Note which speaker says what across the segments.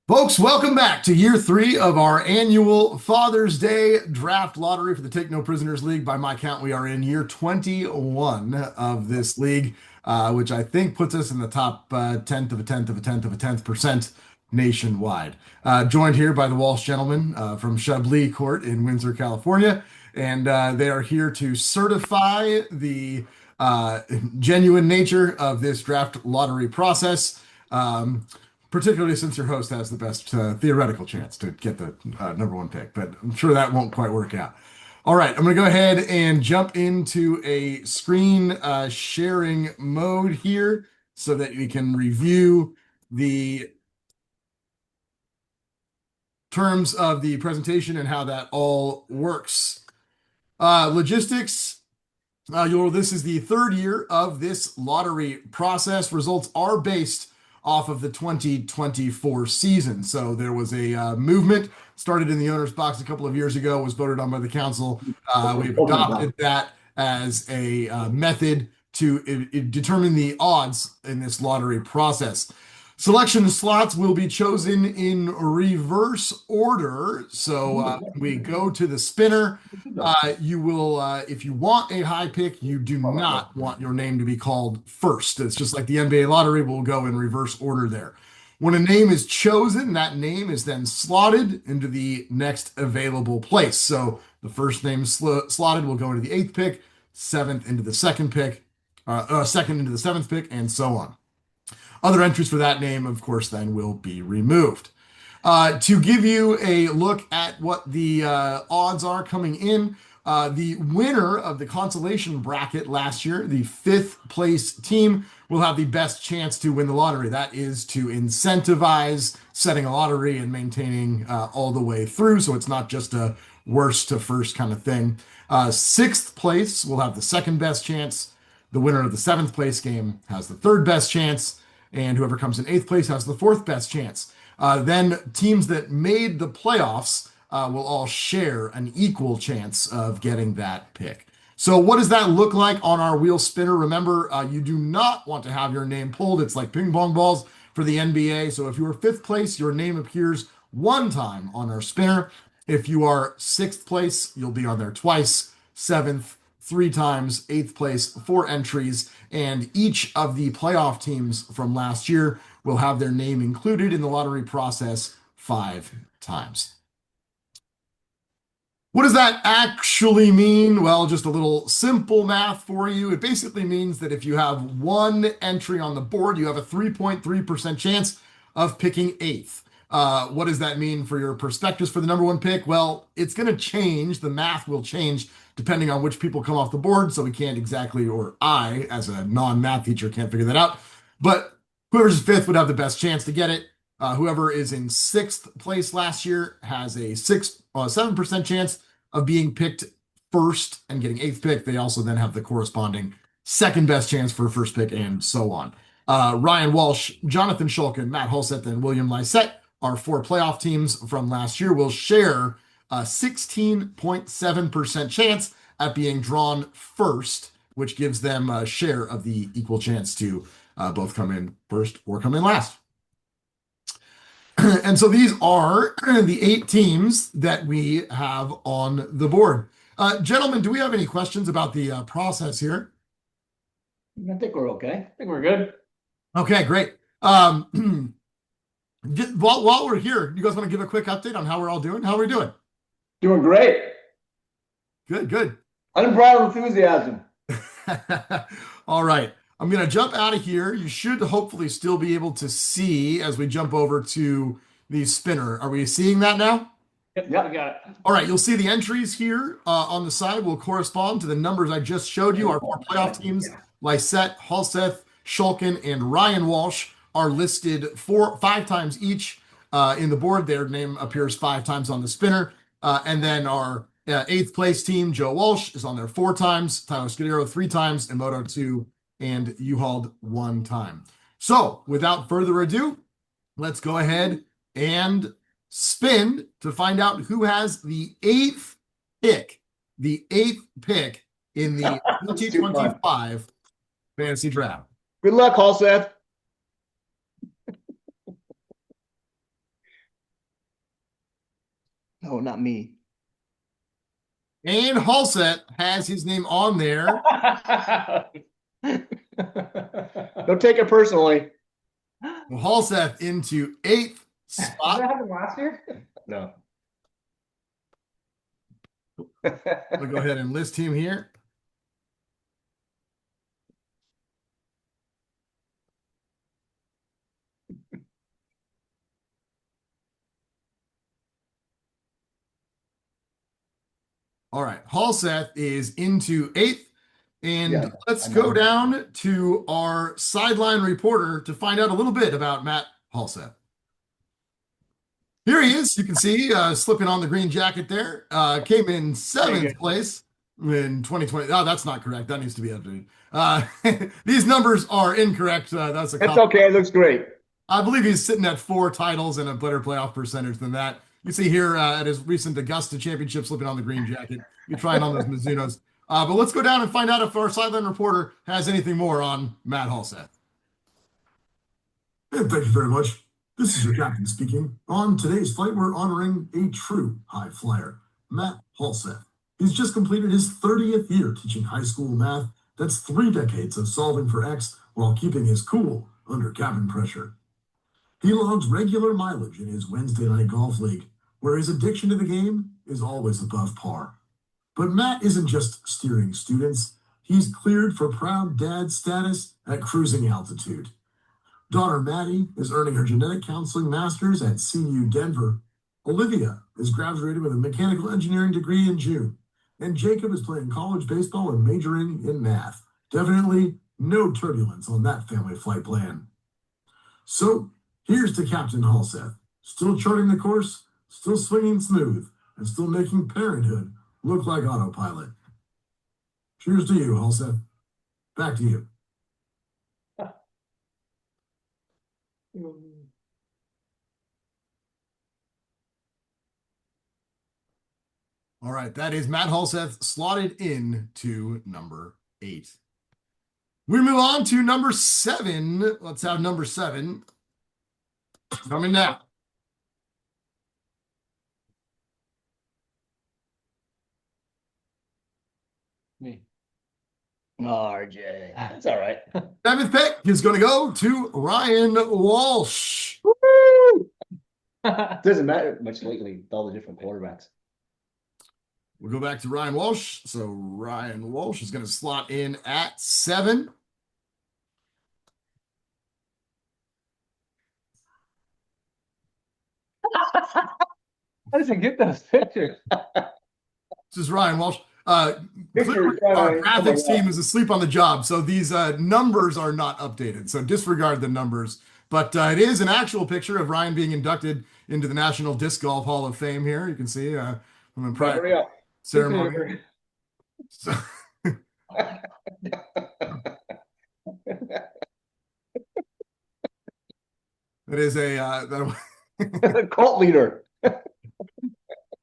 Speaker 1: Folks, welcome back to year three of our annual Father's Day draft lottery for the Take No Prisoners League. By my count, we are in year 21 of this league, which I think puts us in the top tenth of a tenth of a tenth of a tenth percent nationwide. Joined here by the Walsh gentlemen from Chablis Court in Windsor, California, and they are here to certify the genuine nature of this draft lottery process. Particularly since your host has the best theoretical chance to get the number one pick, but I'm sure that won't quite work out. All right, I'm going to go ahead and jump into a screen sharing mode here so that we can review the terms of the presentation and how that all works. Logistics. This is the third year of this lottery process. Results are based off of the 2024 season. So there was a movement started in the owner's box a couple of years ago, was voted on by the council. We've adopted that as a method to determine the odds in this lottery process. Selection slots will be chosen in reverse order. So we go to the spinner. You will, if you want a high pick, you do not want your name to be called first. It's just like the NBA lottery will go in reverse order there. When a name is chosen, that name is then slotted into the next available place. So the first name slotted will go into the eighth pick, seventh into the second pick, second into the seventh pick, and so on. Other entries for that name, of course, then will be removed. To give you a look at what the odds are coming in, the winner of the consolation bracket last year, the fifth place team, will have the best chance to win the lottery. That is to incentivize setting a lottery and maintaining all the way through, so it's not just a worst to first kind of thing. Sixth place will have the second best chance. The winner of the seventh place game has the third best chance, and whoever comes in eighth place has the fourth best chance. Then teams that made the playoffs will all share an equal chance of getting that pick. So what does that look like on our wheel spinner? Remember, you do not want to have your name pulled. It's like ping pong balls for the NBA. So if you are fifth place, your name appears one time on our spinner. If you are sixth place, you'll be on there twice. Seventh, three times. Eighth place, four entries. And each of the playoff teams from last year will have their name included in the lottery process 5 times. What does that actually mean? Well, just a little simple math for you. It basically means that if you have one entry on the board, you have a 3.3% chance of picking eighth. What does that mean for your perspectives for the number one pick? Well, it's going to change. The math will change depending on which people come off the board. So we can't exactly, or I, as a non-math teacher, can't figure that out. But whoever's fifth would have the best chance to get it. Whoever is in sixth place last year has a 7% chance of being picked first and getting eighth pick. They also then have the corresponding second best chance for first pick and so on. Ryan Walsh, Jonathan Shulkin, Matt Hulseth, and William Lysette, our four playoff teams from last year, will share a 16.7% chance at being drawn first, which gives them a share of the equal chance to both come in first or come in last. And so these are the 8 teams that we have on the board. Gentlemen, do we have any questions about the process here?
Speaker 2: I think we're okay. I think we're good.
Speaker 1: Okay, great. While we're here, you guys want to give a quick update on how we're all doing? How are we doing?
Speaker 2: Doing great.
Speaker 1: Good.
Speaker 2: Unbridled enthusiasm.
Speaker 1: All right. I'm going to jump out of here. You should hopefully still be able to see as we jump over to the spinner. Are we seeing that now?
Speaker 2: Yep, we got it.
Speaker 1: All right. You'll see the entries here on the side will correspond to the numbers I just showed you. Our 4 playoff teams, Lysette, Hulseth, Shulkin, and Ryan Walsh, are listed 5 times each in the board. Their name appears 5 times on the spinner. And then our 8th place team, Joe Walsh, is on there 4 times, Tyler Scudero 3 times, and Moto 2 and Uhold 1 time. So without further ado, let's go ahead and spin to find out who has the 8th pick. The 8th pick in the 2025 fantasy draft.
Speaker 2: Good luck, Hulseth.
Speaker 3: No, not me.
Speaker 1: And Halseth has his name on there.
Speaker 2: Don't take it personally.
Speaker 1: Well, Halseth into 8th
Speaker 2: Did
Speaker 1: spot.
Speaker 2: that happen last year? No.
Speaker 1: We'll go ahead and list him here. All right, Halseth is into 8th. And
Speaker 2: Yeah,
Speaker 1: let's
Speaker 2: I
Speaker 1: go
Speaker 2: know.
Speaker 1: down to our sideline reporter to find out a little bit about Matt Halseth. Here he is. You can see slipping on the green jacket there. Came in 7th place in 2020. Oh, that's not correct. That needs to be updated. These numbers are incorrect. That's
Speaker 2: okay. It looks great.
Speaker 1: I believe he's sitting at 4 titles and a better playoff percentage than that. You see here at his recent Augusta Championship slipping on the green jacket. You're trying on those Mizunos. But let's go down and find out if our sideline reporter has anything more on Matt Halseth. And thank you very much. This is your captain speaking. On today's flight, we're honoring a true high flyer, Matt Halseth. He's just completed his 30th year teaching high school math. That's 3 decades of solving for X while keeping his cool under cabin pressure. He logs regular mileage in his Wednesday night golf league, where his addiction to the game is always above par. But Matt isn't just steering students. He's cleared for proud dad status at cruising altitude. Daughter Maddie is earning her genetic counseling master's at CU Denver. Olivia is graduating with a mechanical engineering degree in June. And Jacob is playing college baseball and majoring in math. Definitely no turbulence on that family flight plan. So here's to Captain Halseth, still charting the course, still swinging smooth, and still making parenthood look like autopilot. Cheers to you, Halseth. Back to you. All right, that is Matt Halseth slotted in to number 8. We move on to number 7. Let's have number 7 coming now.
Speaker 2: Me.
Speaker 3: RJ.
Speaker 2: That's all right.
Speaker 1: 7th pick is going to go to Ryan Walsh.
Speaker 2: Doesn't matter much lately with all the different quarterbacks.
Speaker 1: We'll go back to Ryan Walsh. So Ryan Walsh is going to slot in at 7.
Speaker 2: How does he get those pictures?
Speaker 1: This is Ryan Walsh.
Speaker 2: Pictures,
Speaker 1: Our graphics team is asleep on the job, so these numbers are not updated. So disregard the numbers. But it is an actual picture of Ryan being inducted into the National Disc Golf Hall of Fame here. You can see from the prior ceremony. So, it is a
Speaker 2: cult leader.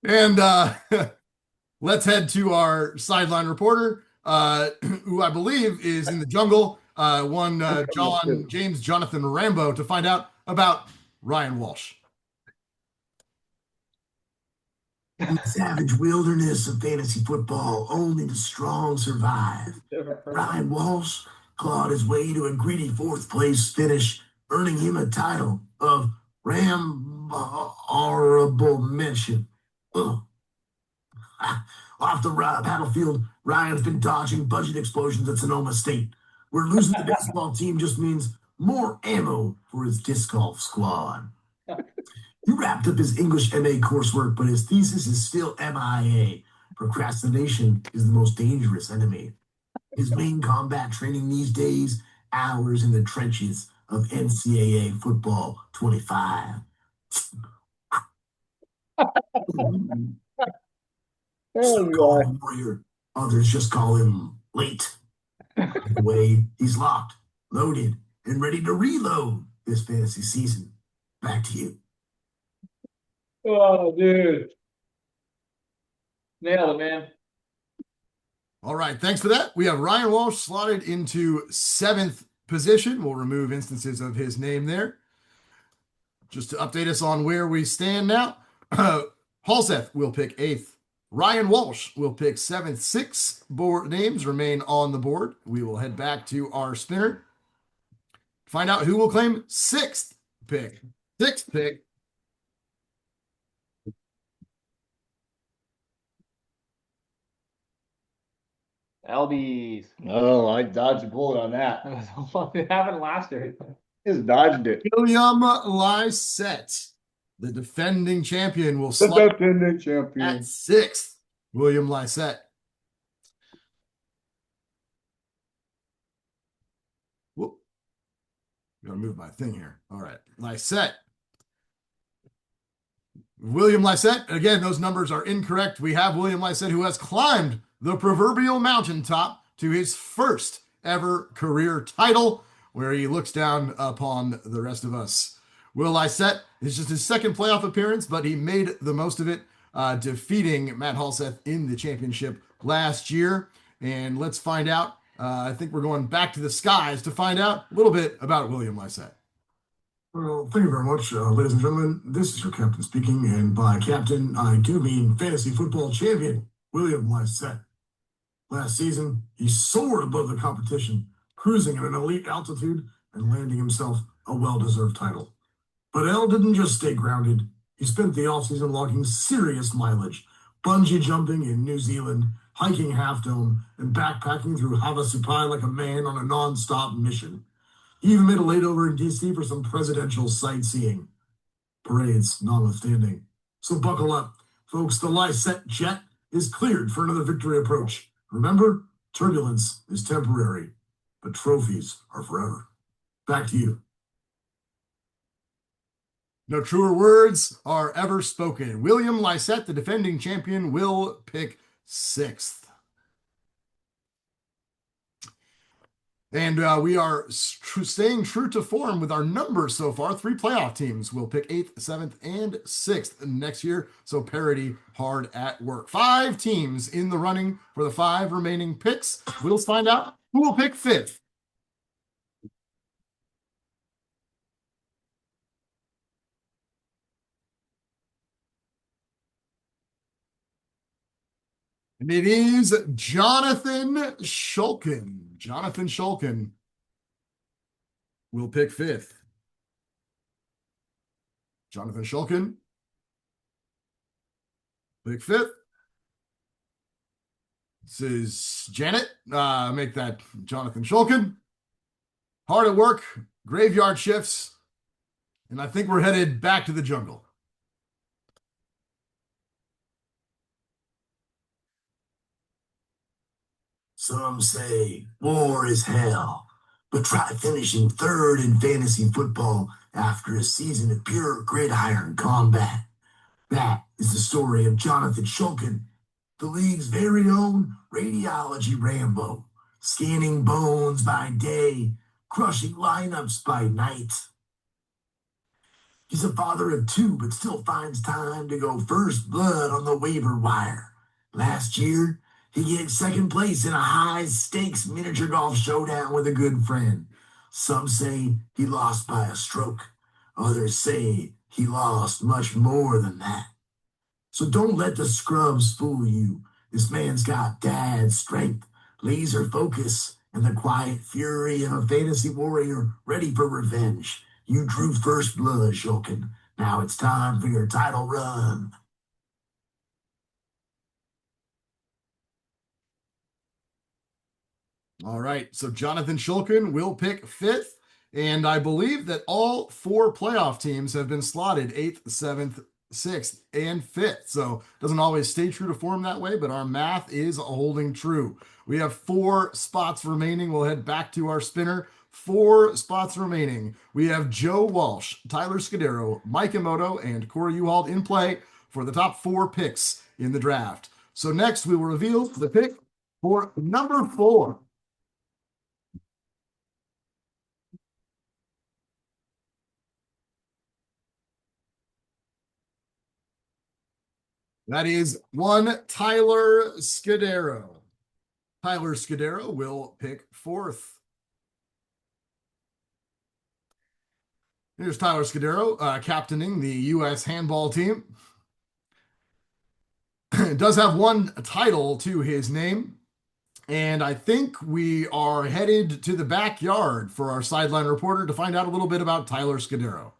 Speaker 1: And let's head to our sideline reporter, who I believe is in the jungle, James Jonathan Rambo, to find out about Ryan Walsh. In the savage wilderness of fantasy football, only the strong survive. Ryan Walsh clawed his way to a greedy 4th place finish, earning him a title of Honorable Mention. Ugh. Off the battlefield, Ryan's been dodging budget explosions at Sonoma State, where losing the baseball team just means more ammo for his disc golf squad. He wrapped up his English MA coursework, but his thesis is still MIA. Procrastination is the most dangerous enemy. His main combat training these days, hours in the trenches of NCAA football 25. Some call him warrior, others just call him late. Either way, he's locked, loaded, and ready to reload this fantasy season. Back to you.
Speaker 2: Oh, dude. Nailed it, man. All
Speaker 1: right, thanks for that. We have Ryan Walsh slotted into 7th position. We'll remove instances of his name there. Just to update us on where we stand now. Halseth will pick 8th. Ryan Walsh will pick 7th. 6 board names remain on the board. We will head back to our spinner. Find out who will claim 6th pick. 6th pick.
Speaker 2: LBs.
Speaker 3: Oh, I dodged a bullet on that.
Speaker 2: It happened last year.
Speaker 3: Just dodged it.
Speaker 1: William Lysette, the defending champion, will
Speaker 3: The
Speaker 1: slot
Speaker 3: defending
Speaker 1: at
Speaker 3: champion.
Speaker 1: 6th. William Lysette. Whoop. Gotta move my thing here. All right. Lysette. William Lysette. Again, those numbers are incorrect. We have William Lysette, who has climbed the proverbial mountaintop to his first ever career title, where he looks down upon the rest of us. Will Lysette is just his second playoff appearance, but he made the most of it, defeating Matt Halseth in the championship last year. And let's find out. I think we're going back to the skies to find out a little bit about William Lysette.
Speaker 4: Well, thank you very much, ladies and gentlemen. This is your captain speaking, and by captain, I do mean fantasy football champion William Lysette. Last season, he soared above the competition, cruising at an elite altitude and landing himself a well-deserved title. But L didn't just stay grounded. He spent the offseason logging serious mileage, bungee jumping in New Zealand, hiking Half Dome, and backpacking through Havasupai like a man on a non-stop mission. He even made a layover in DC for some presidential sightseeing. Parades notwithstanding. So buckle up, folks. The Lysette jet is cleared for another victory approach. Remember, turbulence is temporary, but trophies are forever. Back to you.
Speaker 1: No truer words are ever spoken. William Lysette, the defending champion, will pick 6th. And we are staying true to form with our numbers so far. 3 playoff teams will pick 8th, 7th, and 6th next year. So parity hard at work. 5 teams in the running for the 5 remaining picks. We'll find out who will pick 5th. And it is Jonathan Shulkin. Jonathan Shulkin will pick 5th. Jonathan Shulkin, pick 5th. This is Janet. Make that Jonathan Shulkin. Hard at work, graveyard shifts, and I think we're headed back to the jungle.
Speaker 4: Some say war is hell, but try finishing 3rd in fantasy football after a season of pure gridiron combat. That is the story of Jonathan Shulkin, the league's very own radiology Rambo, scanning bones by day, crushing lineups by night. He's a father of 2, but still finds time to go first blood on the waiver wire. Last year, he gets 2nd place in a high-stakes miniature golf showdown with a good friend. Some say he lost by a stroke. Others say he lost much more than that. So don't let the scrubs fool you. This man's got dad strength, laser focus, and the quiet fury of a fantasy warrior ready for revenge. You drew first blood, Shulkin. Now it's time for your title run.
Speaker 1: All right, so Jonathan Shulkin will pick 5th, and I believe that all 4 playoff teams have been slotted 8th, 7th, 6th, and 5th. So it doesn't always stay true to form that way, but our math is holding true. We have 4 spots remaining. We'll head back to our spinner. 4 spots remaining. We have Joe Walsh, Tyler Scudero, Mike Emoto, and Corey Uhald in play for the top 4 picks in the draft. So next we will reveal the pick for number 4. That is one Tyler Scudero. Tyler Scudero will pick 4th. Here's Tyler Scudero, captaining the U.S. handball team. does have one title to his name. And I think we are headed to the backyard for our sideline reporter to find out a little bit about Tyler Scudero.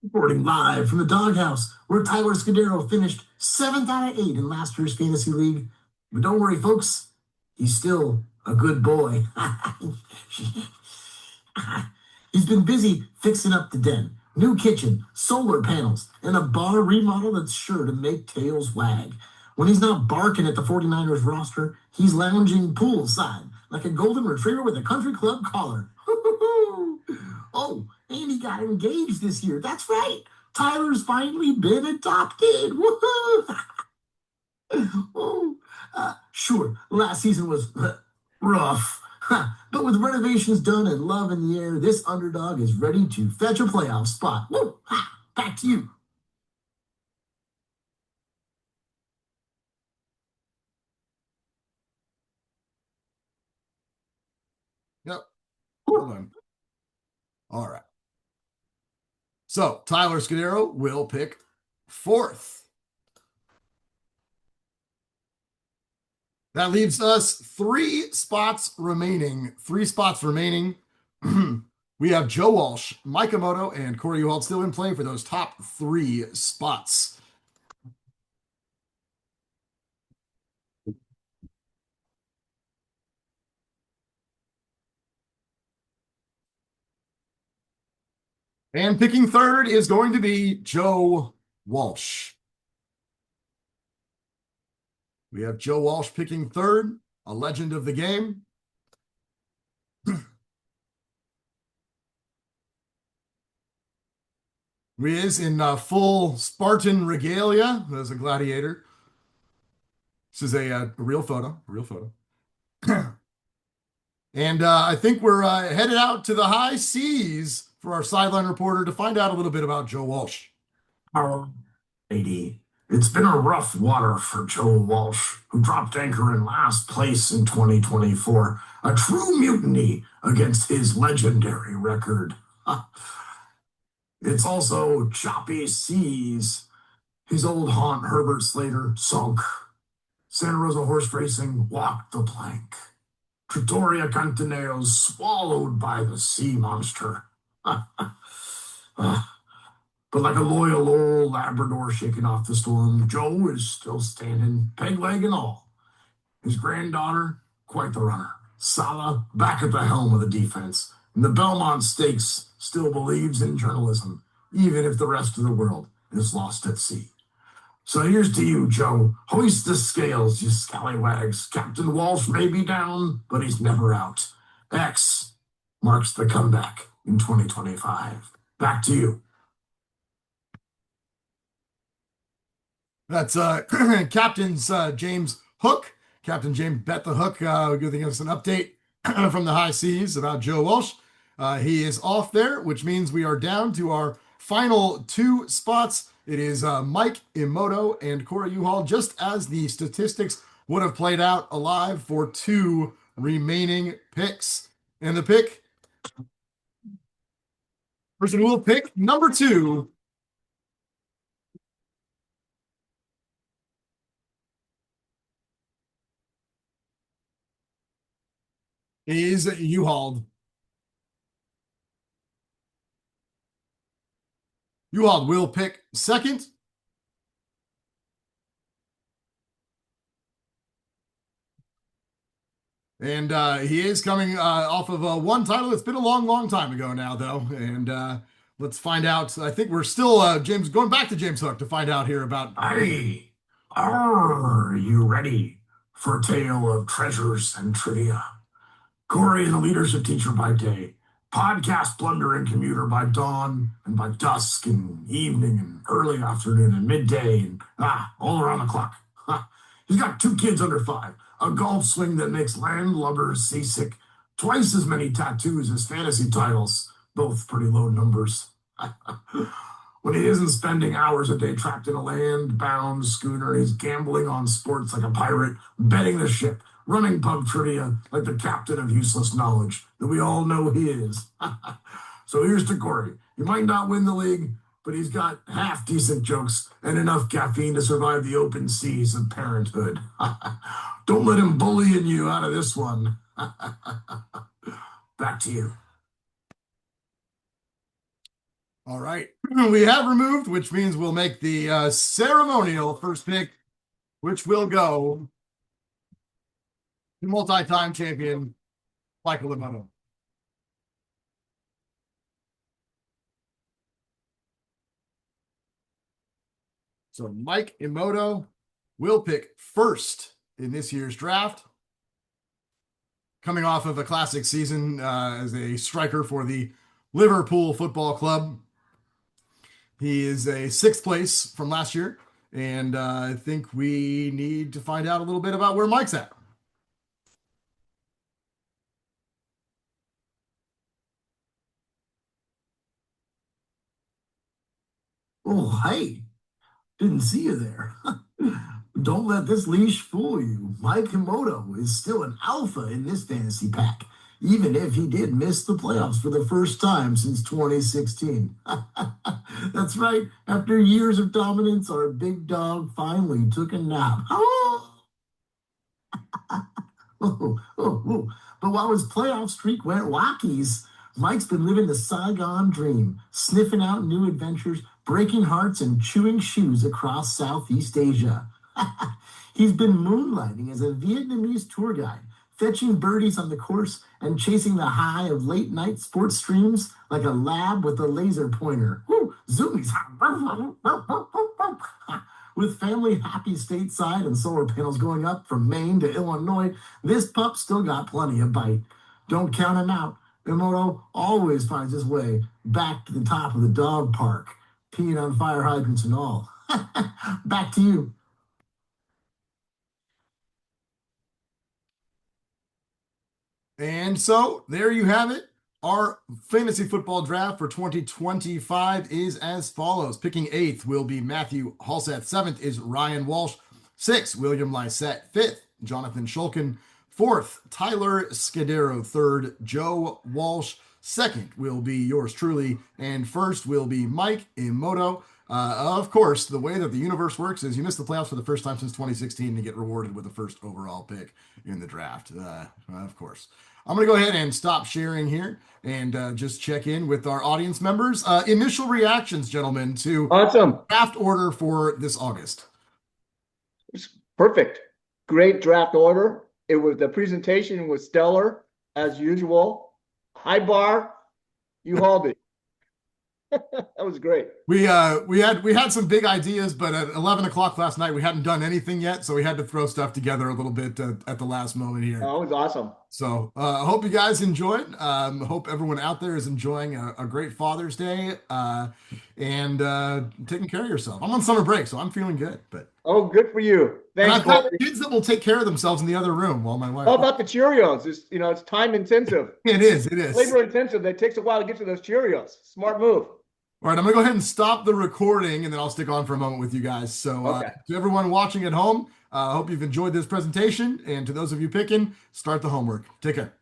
Speaker 4: Reporting live from the doghouse, where Tyler Scudero finished 7th out of 8 in last year's fantasy league. But don't worry, folks, he's still a good boy. He's been busy fixing up the den, new kitchen, solar panels, and a bar remodel that's sure to make tails wag. When he's not barking at the 49ers roster, he's lounging poolside like a golden retriever with a country club collar. Oh, and he got engaged this year. That's right. Tyler's finally been adopted. Woohoo! Oh, sure, last season was rough. But with renovations done and love in the air, this underdog is ready to fetch a playoff spot. Woo! Back to you.
Speaker 1: Yep. Hold on. All right. So Tyler Scudero will pick 4th. That leaves us 3 spots remaining. 3 spots remaining. We have Joe Walsh, Mike Emoto, and Corey Uhald still in play for those top 3 spots. And picking 3rd is going to be Joe Walsh. We have Joe Walsh picking 3rd, a legend of the game. He is in full Spartan regalia as a gladiator. This is a real photo, And I think we're headed out to the high seas for our sideline reporter to find out a little bit about Joe Walsh.
Speaker 4: Lady, it's been a rough water for Joe Walsh, who dropped anchor in last place in 2024. A true mutiny against his legendary record. It's also choppy seas. His old haunt, Herbert Slater, sunk. Santa Rosa Horse Racing walked the plank. Trattoria Cantaneos swallowed by the sea monster. But like a loyal old Labrador shaking off the storm, Joe is still standing, peg leg and all. His granddaughter, quite the runner. Sala back at the helm of the defense. And the Belmont Stakes still believes in journalism, even if the rest of the world is lost at sea. So here's to you, Joe. Hoist the scales, you scallywags. Captain Walsh may be down, but he's never out. X marks the comeback in 2025. Back to you.
Speaker 1: That's Captain's James Hook. Captain James Bet the Hook giving us an update from the high seas about Joe Walsh. He is off there, which means we are down to our final 2 spots. It is Mike Emoto and Corey Uhald, just as the statistics would have played out alive for 2 remaining picks. And the person who will pick number 2 is Uhald. Uhald will pick 2nd. And he is coming off of one title. It's been a long, long time ago now, though. And let's find out. I think we're still, James, going back to James Hook to find out here about.
Speaker 4: Hey, are you ready for a tale of treasures and trivia? Corey is a leadership teacher by day, podcast blunder and commuter by dawn and by dusk and evening and early afternoon and midday and all around the clock. He's got 2 kids under 5, a golf swing that makes landlubbers seasick, twice as many tattoos as fantasy titles, both pretty low numbers. When he isn't spending hours a day trapped in a land-bound schooner, he's gambling on sports like a pirate, betting the ship, running pub trivia like the captain of useless knowledge that we all know he is. So here's to Corey. You might not win the league, but he's got half decent jokes and enough caffeine to survive the open seas of parenthood. Don't let him bullying you out of this one. Back to you.
Speaker 1: All right. We have removed, which means we'll make the ceremonial first pick, which will go to multi-time champion Michael Emoto. So Mike Emoto will pick first in this year's draft. Coming off of a classic season as a striker for the Liverpool Football Club. He is a 6th place from last year, and I think we need to find out a little bit about where Mike's at.
Speaker 4: Oh, hey, didn't see you there. Don't let this leash fool you. Mike Himoto is still an alpha in this fantasy pack, even if he did miss the playoffs for the first time since 2016. That's right. After years of dominance, our big dog finally took a nap. But while his playoff streak went Rockies, Mike's been living the Saigon dream, sniffing out new adventures, breaking hearts, and chewing shoes across Southeast Asia. He's been moonlighting as a Vietnamese tour guide, fetching birdies on the course and chasing the high of late night sports streams like a lab with a laser pointer. Woo, zoomies. With family happy stateside and solar panels going up from Maine to Illinois, this pup still got plenty of bite. Don't count him out. Emoto always finds his way back to the top of the dog park, peeing on fire hydrants and all. Back to you.
Speaker 1: And so there you have it. Our fantasy football draft for 2025 is as follows. Picking 8th will be Matthew Halseth. 7th is Ryan Walsh. 6th, William Lysette. 5th, Jonathan Shulkin. 4th, Tyler Scudero. 3rd, Joe Walsh. 2nd will be yours truly. And 1st will be Mike Emoto. Of course, the way that the universe works is you miss the playoffs for the first time since 2016 to get rewarded with the first overall pick in the draft. Of course. I'm going to go ahead and stop sharing here and just check in with our audience members. Initial reactions, gentlemen, to
Speaker 3: Awesome.
Speaker 1: draft order for this August.
Speaker 3: It's perfect. Great draft order. The presentation was stellar as usual. High bar. You hauled it. That was great.
Speaker 1: We had some big ideas, but at 11 o'clock last night, we hadn't done anything yet. So we had to throw stuff together a little bit at the last moment here.
Speaker 3: Oh, it was awesome.
Speaker 1: So I hope you guys enjoyed. Hope everyone out there is enjoying a great Father's Day and taking care of yourself. I'm on summer break, so I'm feeling good. But
Speaker 3: Oh, good for you.
Speaker 1: and
Speaker 3: Thanks.
Speaker 1: I've got
Speaker 3: Corey.
Speaker 1: kids that will take care of themselves in the other room while my wife.
Speaker 3: How about the Cheerios? It's time intensive,
Speaker 1: It is.
Speaker 3: labor intensive. It takes a while to get to those Cheerios. Smart move.
Speaker 1: All right, I'm gonna go ahead and stop the recording, and then I'll stick on for a moment with you guys. So,
Speaker 3: Okay.
Speaker 1: to everyone watching at home, I hope you've enjoyed this presentation, and to those of you picking, start the homework. Take care.